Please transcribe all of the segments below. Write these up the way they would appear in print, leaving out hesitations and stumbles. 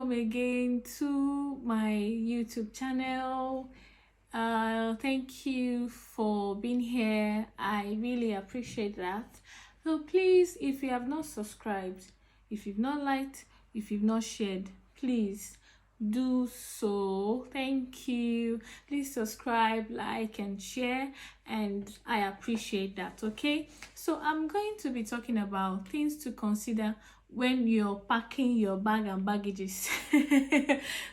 Again to my YouTube channel. Thank you for being here. I really appreciate that. So please, if you have not subscribed, if you've not liked, if you've not shared, please do so. Thank you. Please subscribe, like, and share, and I appreciate that. Okay, so I'm going to be talking about things to consider when you're packing your bag and baggages.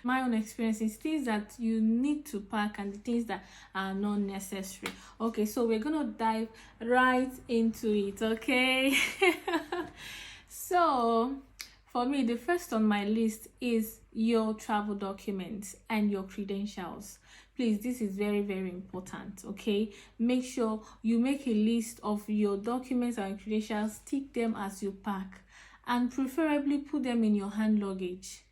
My own experience is things that you need to pack and the things that are not necessary. Okay, so we're gonna dive right into it. Okay. So for me, the first on my list is your travel documents and your credentials. Please, this is very, very important. Okay, make sure you make a list of your documents and credentials, tick them as you pack, and preferably put them in your hand luggage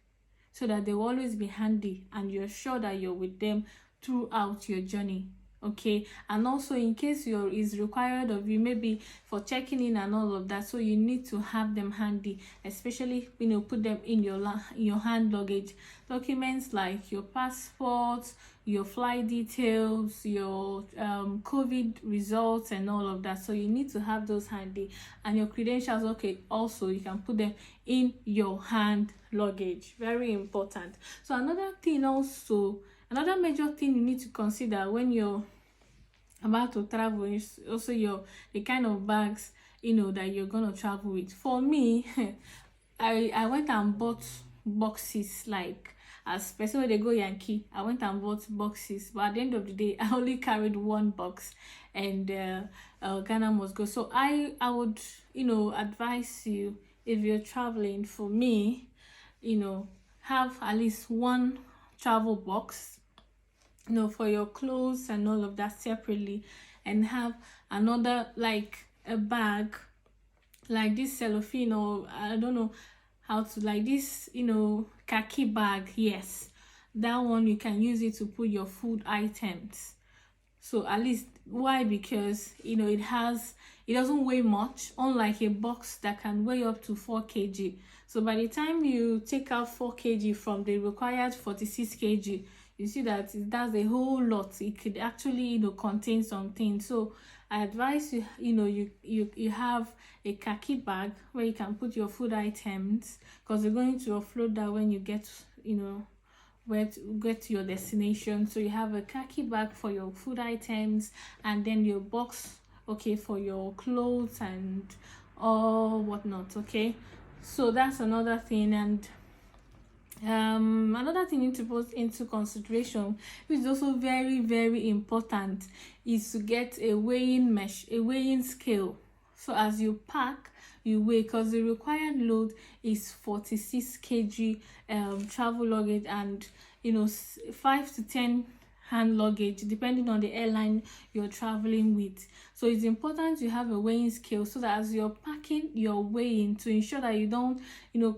so that they will always be handy and you're sure that you're with them throughout your journey. Okay, and also in case is required of you, maybe for checking in and all of that, so you need to have them handy, especially put them in your hand luggage. Documents like your passport, your flight details, your COVID results and all of that, so you need to have those handy. And your credentials, okay, also you can put them in your hand luggage. Very important. So another major thing you need to consider when you're about to travel is also the kind of bags that you're gonna travel with. For me, I went and bought boxes, like as person when they go Yankee. I went and bought boxes, but at the end of the day, I only carried one box, and Ghana must go. So I would advise you, if you're traveling, for me, have at least one travel box, for your clothes and all of that separately, and have another, like a bag like this cellophane, or I don't know how to, like this khaki bag. Yes, that one you can use it to put your food items. So at least, why? Because it doesn't weigh much, unlike a box that can weigh up to 4 kg. So by the time you take out 4 kg from the required 46 kg, you see that that's a whole lot. It could actually contain something. So I advise you, you have a khaki bag where you can put your food items, because you're going to offload that when you get where to get to your destination. So you have a khaki bag for your food items, and then your box, okay, for your clothes and all whatnot. Okay, so that's another thing. And another thing you need to put into consideration, which is also very, very important, is to get a weighing scale. So as you pack, you weigh, because the required load is 46 kg travel luggage, and 5 to 10 hand luggage, depending on the airline you're traveling with. So it's important to have a weighing scale, so that as you're packing, you're weighing to ensure that you don't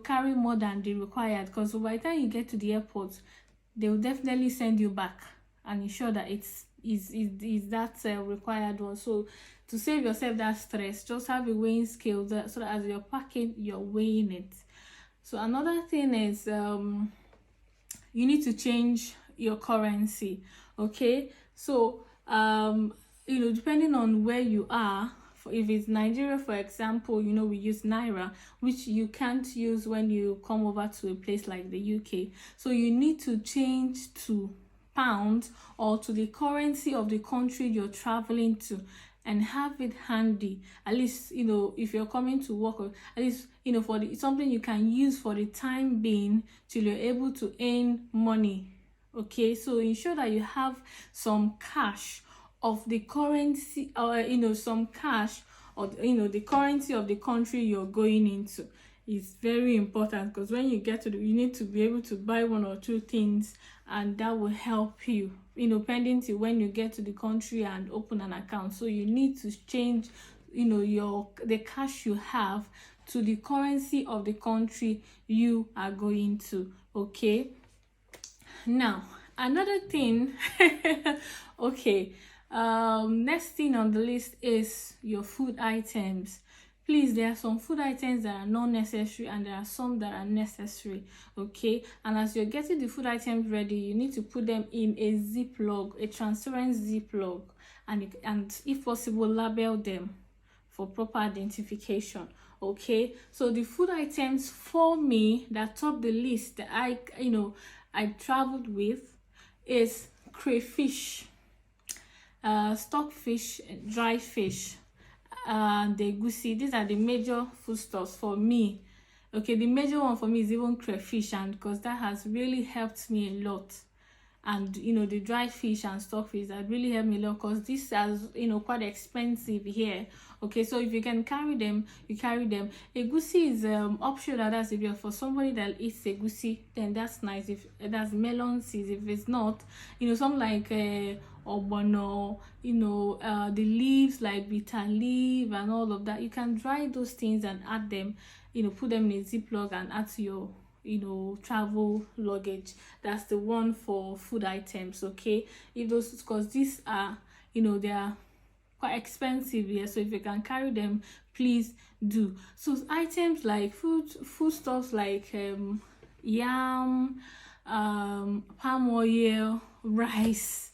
carry more than the required, because by the time you get to the airport, they will definitely send you back and ensure that is that required one. So to save yourself that stress, just have a weighing scale so that as you're packing, you're weighing it. So another thing is you need to change your currency. Okay, so depending on where you are, if it's Nigeria, for example, we use naira, which you can't use when you come over to a place like the UK. So you need to change to pounds, or to the currency of the country you're traveling to, and have it handy, at least if you're coming to work, or at least for something you can use for the time being till you're able to earn money. Okay, so ensure that you have some cash of the currency, or some cash, or the currency of the country you're going into. Is very important, because when you get to you need to be able to buy one or two things, and that will help you pending till when you get to the country and open an account. So you need to change the cash you have to the currency of the country you are going to. Okay, now another thing okay, next thing on the list is your food items. please, there are some food items that are not necessary and there are some that are necessary. Okay, and as you're getting the food items ready, you need to put them in a ziploc, a transparent ziploc, and if possible label them for proper identification. Okay, so the food items for me that top the list that I traveled with is crayfish, stockfish, dry fish, the egusi. These are the major foodstuffs for me. Okay, the major one for me is even crayfish, and because that has really helped me a lot. And the dry fish and stockfish that really helped me a lot, because this is quite expensive here. Okay, so if you can carry them, you carry them. Egusi is optional. That's if you're for somebody that eats egusi, then that's nice. If that's melon seeds, if it's not, something like ogbono, the leaves like bitter leaf and all of that, you can dry those things and add them, put them in a ziploc and add to your travel luggage. That's the one for food items. Okay, if those, because these are they are quite expensive here, so if you can carry them, please do. So items like foodstuffs like yam, palm oil, rice,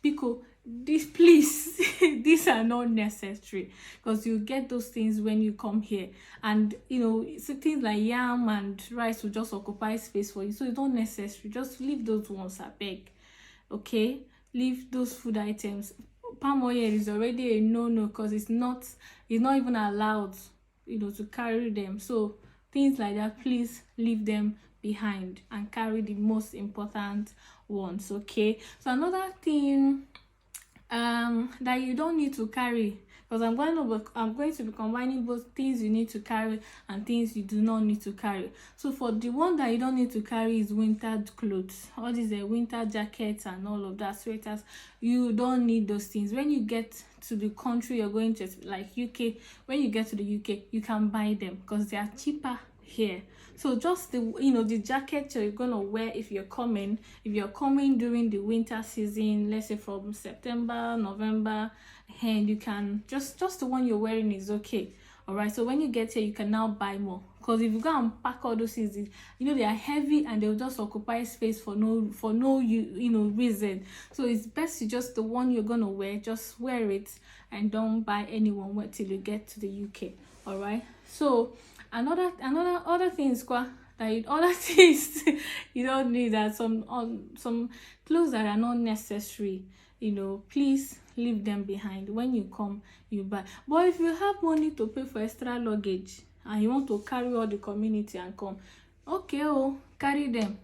pickle, this, please, these are not necessary, because you get those things when you come here, and so things like yam and rice will just occupy space for you, so it's not necessary. Just leave those ones, I beg. Okay, leave those food items. Palm oil is already a no-no, because it's not even allowed to carry them. So things like that, please leave them behind and carry the most important ones. Okay, so another thing that you don't need to carry, because I'm going to be combining both things you need to carry and things you do not need to carry. So for the one that you don't need to carry is winter clothes, all these winter jackets and all of that, sweaters. You don't need those things. When you get to the country you're going to, like UK, when you get to the UK, you can buy them because they are cheaper here. So just the jacket you're gonna wear if you're coming during the winter season, let's say from September, November, and you can just the one you're wearing is okay. All right, so when you get here, you can now buy more, because if you go and pack all those things, they are heavy and they'll just occupy space for no reason. So it's best to just the one you're gonna wear, just wear it and don't buy anyone wait till you get to the UK. All right, so other things you don't need, that some clothes that are not necessary, please leave them behind. When you come, you buy. But if you have money to pay for extra luggage and you want to carry all the community and come, okay, carry them.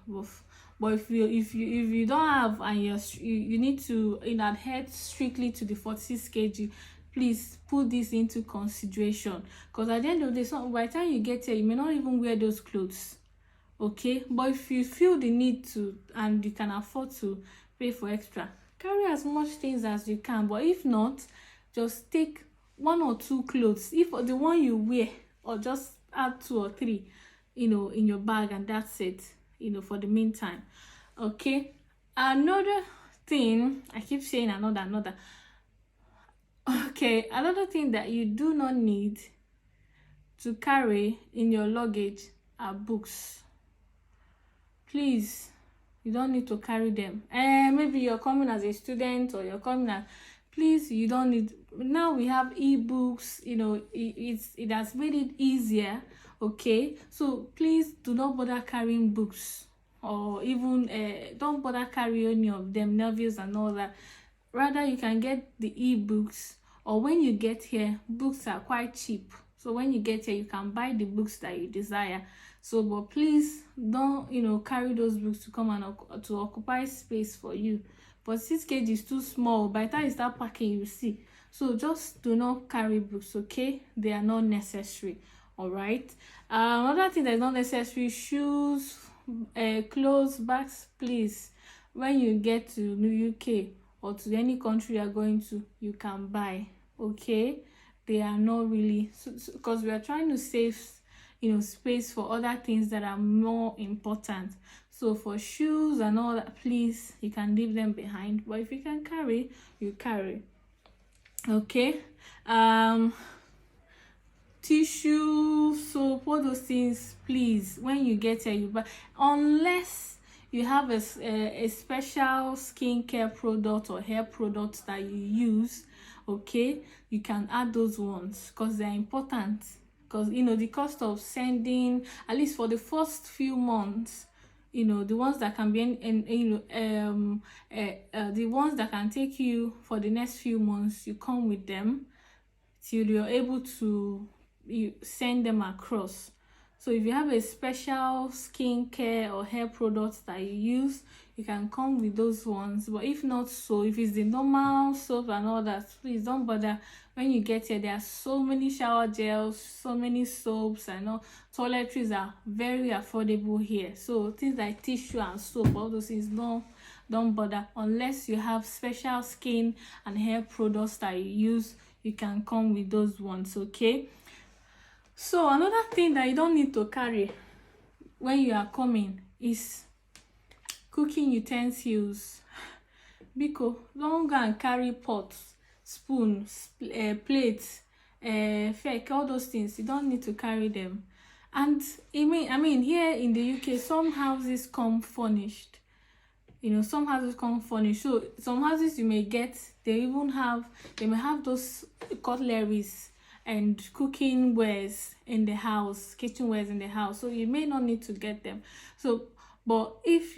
But if you don't have, and you need to adhere strictly to the 46 kg, please put this into consideration, because at the end of the day, by the time you get here, you may not even wear those clothes. Okay, but if you feel the need to and you can afford to pay for extra, carry as much things as you can. But if not, just take 1 or 2 clothes, if the one you wear, or just add 2 or 3 in your bag, and that's it, for the meantime. Okay, another thing, I keep saying another. Okay, another thing that you do not need to carry in your luggage are books. Please, you don't need to carry them. Maybe you're coming as a student, or you're coming as, please, you don't need. Now we have ebooks, it has made it easier. Okay, so please do not bother carrying books, or even don't bother carrying any of them, novels and all that. Rather, you can get the ebooks, or when you get here, books are quite cheap. So when you get here, you can buy the books that you desire. So, but please don't, carry those books to come and to occupy space for you. But 6 kg is too small. By the time you start packing, you see. So just do not carry books, okay? They are not necessary. All right. Another thing that is not necessary: shoes, clothes, bags. Please, when you get to the UK or to any country you are going to, you can buy. Okay, they are not really, because we are trying to save space for other things that are more important. So for shoes and all that, please, you can leave them behind. But if you can carry, you carry. Okay, tissue, soap, all those things, please, when you get here, you buy, unless you have a special skincare product or hair product that you use, okay, you can add those ones because they're important. Because you know the cost of sending, at least for the first few months, you know, the ones that can be the ones that can take you for the next few months, you come with them till you're able to send them across. So if you have a special skincare or hair products that you use, you can come with those ones. But if not, so if it's the normal soap and all that, please don't bother. When you get here, there are so many shower gels, so many soaps, and all. Toiletries are very affordable here. So things like tissue and soap, all those things, don't bother. Unless you have special skin and hair products that you use, you can come with those ones, okay? So another thing that you don't need to carry when you are coming is cooking utensils. Biko, don't go and carry pots, spoons, plates, fork, all those things. You don't need to carry them. And I mean here in the UK, some houses come furnished. You know, some houses come furnished. So some houses you may get, they may have those cutleries and cooking wares in the house, kitchen wares in the house. So you may not need to get them. So, but if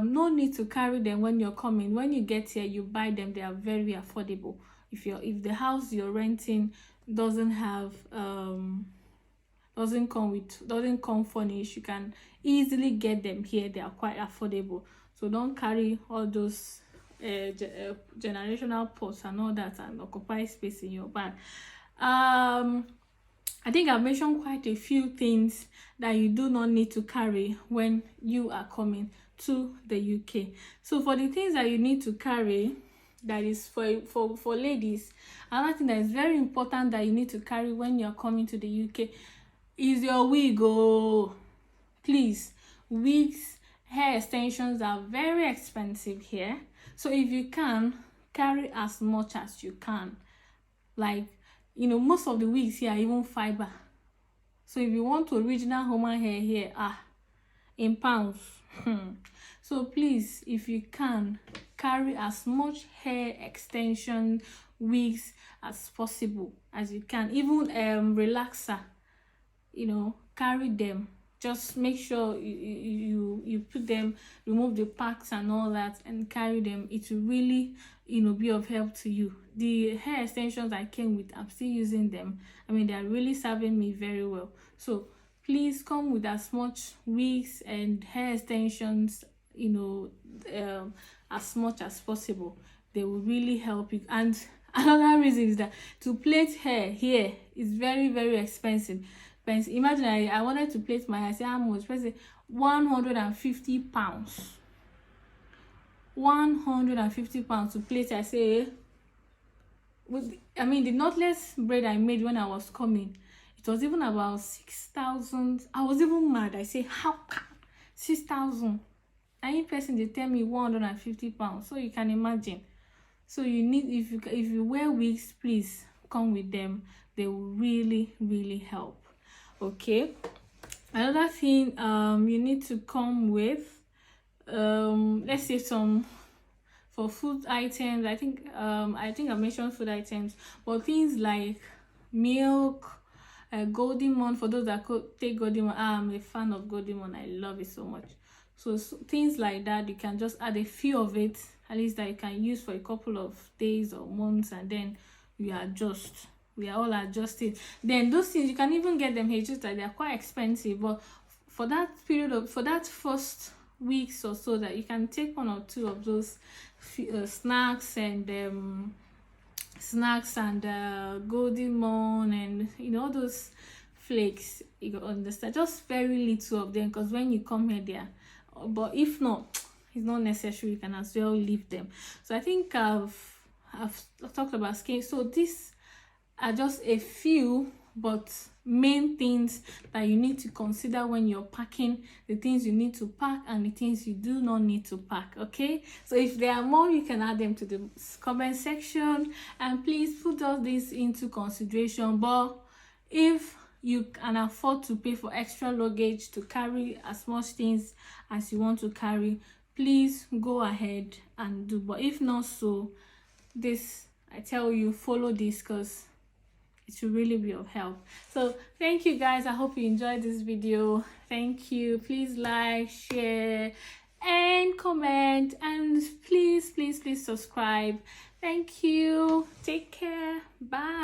no need to carry them when you're coming. When you get here, you buy them. They are very affordable. If the house you're renting doesn't come furnished, you can easily get them here. They are quite affordable. So don't carry all those generational pots and all that and occupy space in your bag. I think I've mentioned quite a few things that you do not need to carry when you are coming to the UK. So for the things that you need to carry, that is for ladies, another thing that is very important that you need to carry when you're coming to the UK is your wig. Oh, please, wigs, hair extensions are very expensive here. So if you can, carry as much as you can. Like, you know, most of the wigs here are even fiber. So if you want original human hair here, in pounds. So please, if you can, carry as much hair extension wigs as possible as you can. Even relaxer, you know, carry them. Just make sure you put them, remove the packs and all that, and carry them. It will really, you know, be of help to you. The hair extensions I came with, I'm still using them. I mean, they are really serving me very well. So please come with as much wigs and hair extensions, you know, as much as possible. They will really help you. And another reason is that to plait hair here is very, very expensive. Imagine I wanted to plait my hair. I say how much? Say 150 pounds. 150 pounds to plait. I say, I mean, the knotless braid I made when I was coming, it was even about 6,000. I was even mad. I say, how come 6,000? Any person they tell me 150 pounds. So you can imagine. So you need, if you wear wigs, please come with them. They will really, really help. Okay, another thing you need to come with, let's say some for food items. I think I mentioned food items, but things like milk, Golden Morn. For those that could take Golden Morn, I'm a fan of Golden Morn. I love it so much. So things like that, you can just add a few of it, at least that you can use for a couple of days or months, and then we are all adjusted. Then those things you can even get them here, just like they're quite expensive, but for that period for that first weeks or so, that you can take one or two of those snacks and Golden Morn, and you know, all those flakes. You can understand, just very little of them, because when you come here there. But if not, it's not necessary, you can as well leave them. So I think I've talked about skin. So these are just a few but main things that you need to consider when you're packing, the things you need to pack and the things you do not need to pack. Okay, so if there are more, you can add them to the comment section, and please put all this into consideration. But if you can afford to pay for extra luggage to carry as much things as you want to carry, please go ahead and do. But if not so, this, I tell you, follow this, because it will really be of help. So thank you guys, I hope you enjoyed this video. Thank you. Please like, share and comment, and please subscribe. Thank you. Take care. Bye.